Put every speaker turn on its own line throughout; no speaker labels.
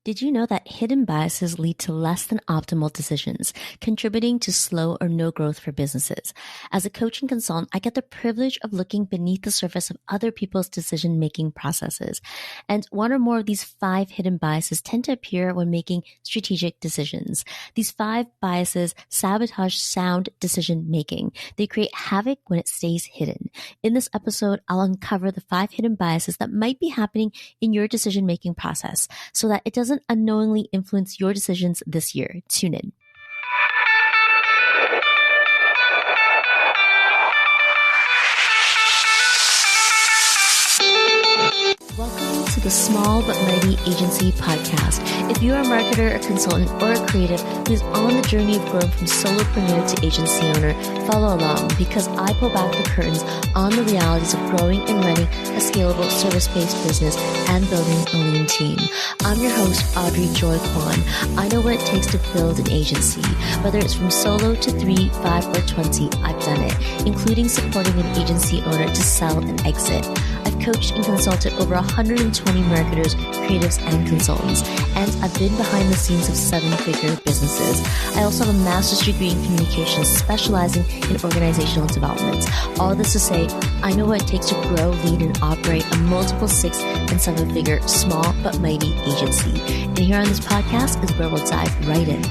Did you know that hidden biases lead to less than optimal decisions, contributing to slow or no growth for businesses? As a coaching consultant, I get the privilege of looking beneath the surface of other people's decision-making processes. And one or more of these 5 hidden biases tend to appear when making strategic decisions. These 5 biases sabotage sound decision-making. They create havoc when it stays hidden. In this episode, I'll uncover the 5 hidden biases that might be happening in your decision-making process so that it doesn't unknowingly influence your decisions this year. Tune in. Welcome to the Small But Mighty Agency podcast. If you are a marketer, a consultant, or a creative who's on the journey of growing from solopreneur to agency owner, follow along because I pull back the curtains on the realities of growing and running a scalable service-based business and building a lean team. I'm your host, Audrey Joy Kwan. I know what it takes to build an agency. Whether it's from solo to 3, 5, or 20, I've done it, including supporting an agency owner to sell and exit. I've coached and consulted over 120 marketers, creatives, and consultants, and I've been behind the scenes of 7-figure businesses. I also have a master's degree in communications, specializing in organizational development. All this to say, I know what it takes to grow, lead, and operate a multiple 6- and 7-figure small but mighty agency. And here on this podcast is where we'll dive right in.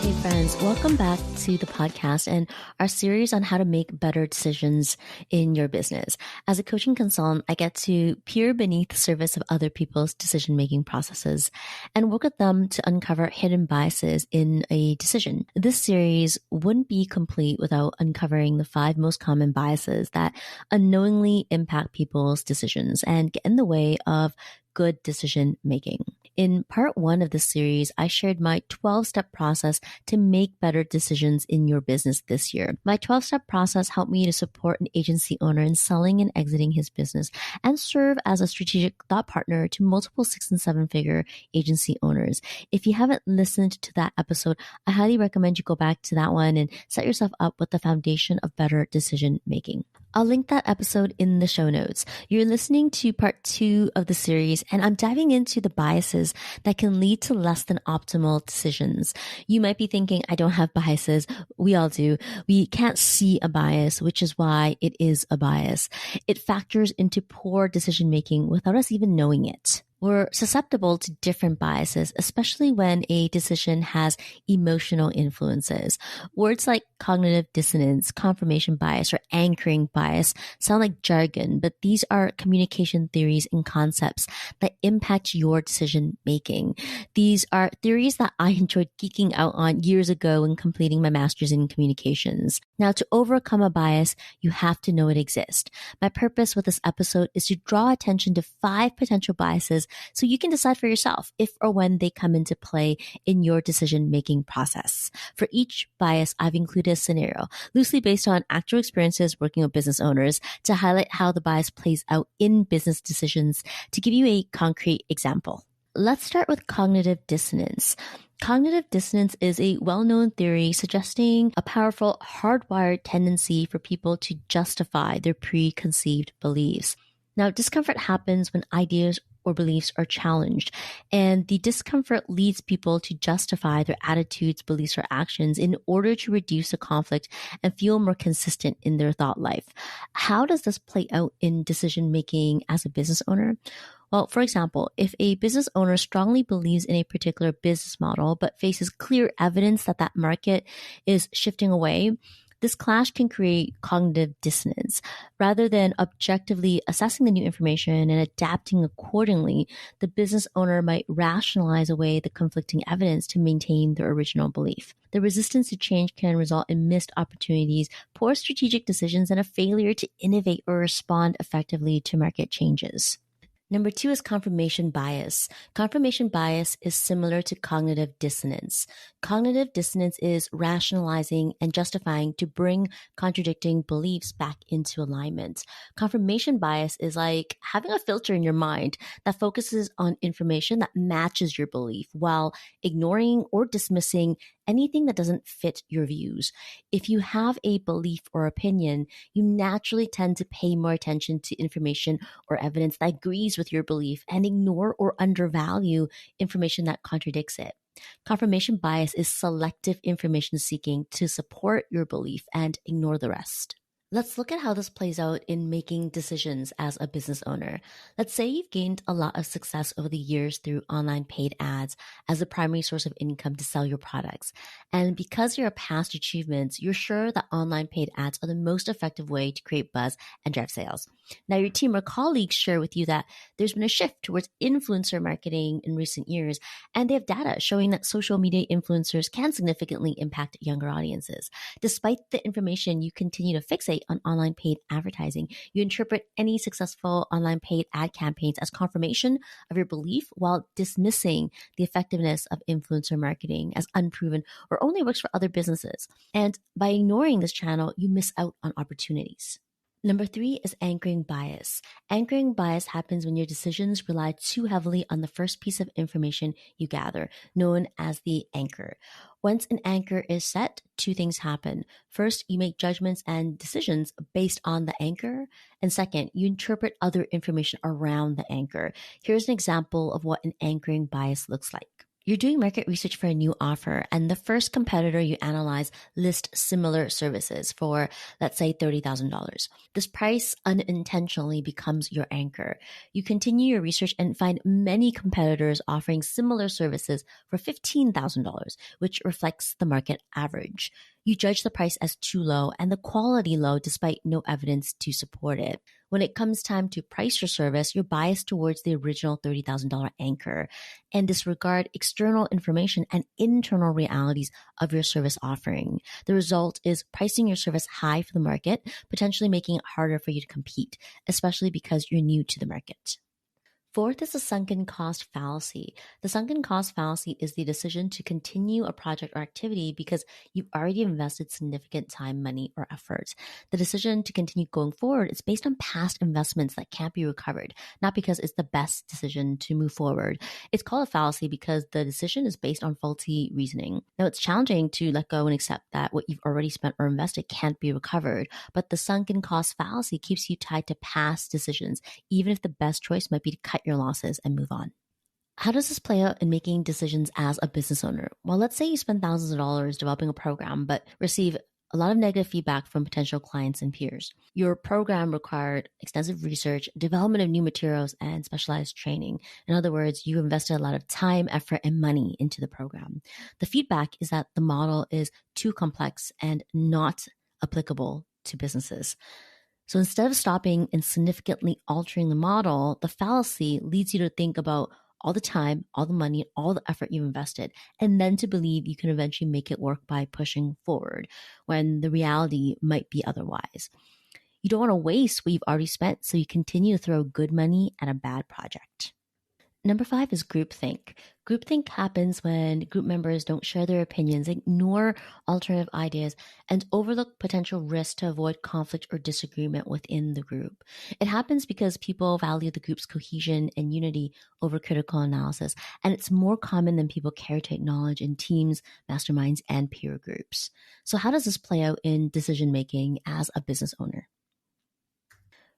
Hey friends, welcome back to the podcast and our series on how to make better decisions in your business. As a coaching consultant, I get to peer beneath the surface of other people's decision-making processes and work with them to uncover hidden biases in a decision. This series wouldn't be complete without uncovering the 5 most common biases that unknowingly impact people's decisions and get in the way of good decision making. In part 1 of this series, I shared my 12-step process to make better decisions in your business this year. My 12-step process helped me to support an agency owner in selling and exiting his business and serve as a strategic thought partner to multiple 6- and 7-figure agency owners. If you haven't listened to that episode, I highly recommend you go back to that one and set yourself up with the foundation of better decision making. I'll link that episode in the show notes. You're listening to part 2 of the series, and I'm diving into the biases that can lead to less than optimal decisions. You might be thinking, I don't have biases. We all do. We can't see a bias, which is why it is a bias. It factors into poor decision making without us even knowing it. We're susceptible to different biases, especially when a decision has emotional influences. Words like cognitive dissonance, confirmation bias, or anchoring bias sound like jargon, but these are communication theories and concepts that impact your decision making. These are theories that I enjoyed geeking out on years ago when completing my master's in communications. Now, to overcome a bias, you have to know it exists. My purpose with this episode is to draw attention to 5 potential biases so you can decide for yourself if or when they come into play in your decision-making process. For each bias, I've included a scenario, loosely based on actual experiences working with business owners, to highlight how the bias plays out in business decisions. To give you a concrete example, let's start with cognitive dissonance. Cognitive dissonance is a well-known theory suggesting a powerful, hardwired tendency for people to justify their preconceived beliefs. Now, discomfort happens when ideas or beliefs are challenged, and the discomfort leads people to justify their attitudes, beliefs, or actions in order to reduce the conflict and feel more consistent in their thought life. How does this play out in decision-making as a business owner? Well, for example, if a business owner strongly believes in a particular business model but faces clear evidence that that market is shifting away, this clash can create cognitive dissonance. Rather than objectively assessing the new information and adapting accordingly, the business owner might rationalize away the conflicting evidence to maintain their original belief. The resistance to change can result in missed opportunities, poor strategic decisions, and a failure to innovate or respond effectively to market changes. Number 2 is confirmation bias. Confirmation bias is similar to cognitive dissonance. Cognitive dissonance is rationalizing and justifying to bring contradicting beliefs back into alignment. Confirmation bias is like having a filter in your mind that focuses on information that matches your belief while ignoring or dismissing anything that doesn't fit your views. If you have a belief or opinion, you naturally tend to pay more attention to information or evidence that agrees with your belief and ignore or undervalue information that contradicts it. Confirmation bias is selective information seeking to support your belief and ignore the rest. Let's look at how this plays out in making decisions as a business owner. Let's say you've gained a lot of success over the years through online paid ads as the primary source of income to sell your products. And because of your past achievements, you're sure that online paid ads are the most effective way to create buzz and drive sales. Now, your team or colleagues share with you that there's been a shift towards influencer marketing in recent years, and they have data showing that social media influencers can significantly impact younger audiences. Despite the information, you continue to fixate on online paid advertising. You interpret any successful online paid ad campaigns as confirmation of your belief while dismissing the effectiveness of influencer marketing as unproven or only works for other businesses. And by ignoring this channel, you miss out on opportunities. Number 3 is anchoring bias. Anchoring bias happens when your decisions rely too heavily on the first piece of information you gather, known as the anchor. Once an anchor is set, two things happen. First, you make judgments and decisions based on the anchor. And second, you interpret other information around the anchor. Here's an example of what an anchoring bias looks like. You're doing market research for a new offer, and the first competitor you analyze lists similar services for, let's say, $30,000. This price unintentionally becomes your anchor. You continue your research and find many competitors offering similar services for $15,000, which reflects the market average. You judge the price as too low and the quality low despite no evidence to support it. When it comes time to price your service, you're biased towards the original $30,000 anchor and disregard external information and internal realities of your service offering. The result is pricing your service high for the market, potentially making it harder for you to compete, especially because you're new to the market. Fourth is the sunken cost fallacy. The sunken cost fallacy is the decision to continue a project or activity because you've already invested significant time, money, or effort. The decision to continue going forward is based on past investments that can't be recovered, not because it's the best decision to move forward. It's called a fallacy because the decision is based on faulty reasoning. Now, it's challenging to let go and accept that what you've already spent or invested can't be recovered, but the sunken cost fallacy keeps you tied to past decisions, even if the best choice might be to cut your losses and move on. How does this play out in making decisions as a business owner? Well, let's say you spend thousands of dollars developing a program, but receive a lot of negative feedback from potential clients and peers. Your program required extensive research, development of new materials, and specialized training. In other words, you invested a lot of time, effort, and money into the program. The feedback is that the model is too complex and not applicable to businesses. So instead of stopping and significantly altering the model, the fallacy leads you to think about all the time, all the money, all the effort you've invested, and then to believe you can eventually make it work by pushing forward when the reality might be otherwise. You don't want to waste what you've already spent, so you continue to throw good money at a bad project. Number 5 is groupthink. Groupthink happens when group members don't share their opinions, ignore alternative ideas, and overlook potential risks to avoid conflict or disagreement within the group. It happens because people value the group's cohesion and unity over critical analysis, and it's more common than people care to acknowledge in teams, masterminds, and peer groups. So how does this play out in decision-making as a business owner?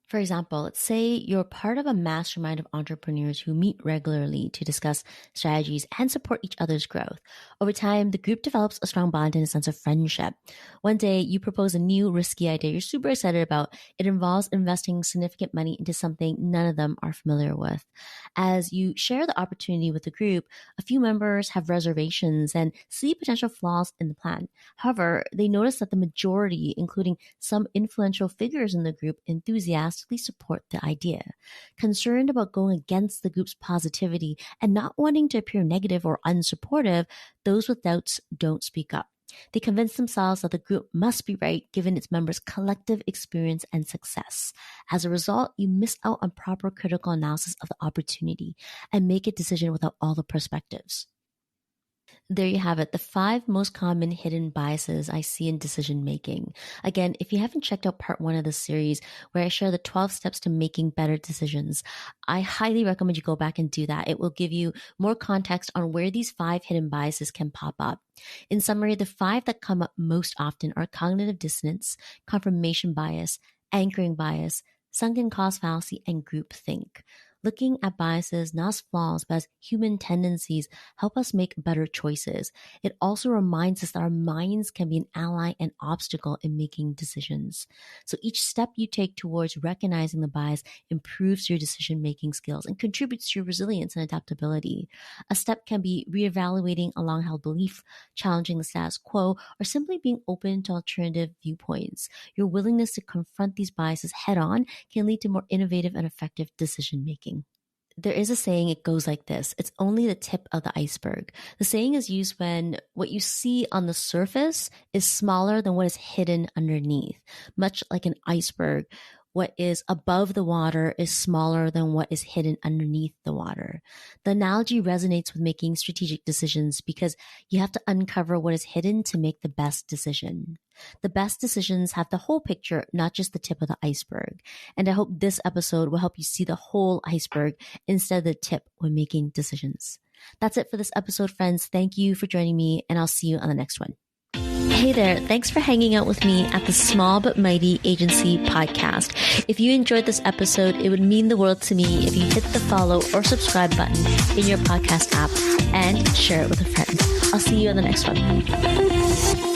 For example, let's say you're part of a mastermind of entrepreneurs who meet regularly to discuss strategies and support each other's growth. Over time, the group develops a strong bond and a sense of friendship. One day, you propose a new risky idea you're super excited about. It involves investing significant money into something none of them are familiar with. As you share the opportunity with the group, a few members have reservations and see potential flaws in the plan. However, they notice that the majority, including some influential figures in the group, enthusiastically support the idea. Concerned about going against the group's positivity and not wanting to appear negative or unsupportive, those with doubts don't speak up. They convince themselves that the group must be right given its members' collective experience and success. As a result, you miss out on proper critical analysis of the opportunity and make a decision without all the perspectives. There you have it, the 5 most common hidden biases I see in decision making. Again, if you haven't checked out part 1 of this series where I share the 12 steps to making better decisions, I highly recommend you go back and do that. It will give you more context on where these 5 hidden biases can pop up. In summary, the 5 that come up most often are cognitive dissonance, confirmation bias, anchoring bias, sunken cost fallacy, and groupthink. Looking at biases not as flaws, but as human tendencies help us make better choices. It also reminds us that our minds can be an ally and obstacle in making decisions. So each step you take towards recognizing the bias improves your decision-making skills and contributes to your resilience and adaptability. A step can be reevaluating a long-held belief, challenging the status quo, or simply being open to alternative viewpoints. Your willingness to confront these biases head-on can lead to more innovative and effective decision-making. There is a saying, it goes like this: it's only the tip of the iceberg. The saying is used when what you see on the surface is smaller than what is hidden underneath. Much like an iceberg, what is above the water is smaller than what is hidden underneath the water. The analogy resonates with making strategic decisions because you have to uncover what is hidden to make the best decision. The best decisions have the whole picture, not just the tip of the iceberg. And I hope this episode will help you see the whole iceberg instead of the tip when making decisions. That's it for this episode, friends. Thank you for joining me, and I'll see you on the next one. Hey there, thanks for hanging out with me at the Small But Mighty Agency podcast. If you enjoyed this episode, it would mean the world to me if you hit the follow or subscribe button in your podcast app and share it with a friend. I'll see you on the next one.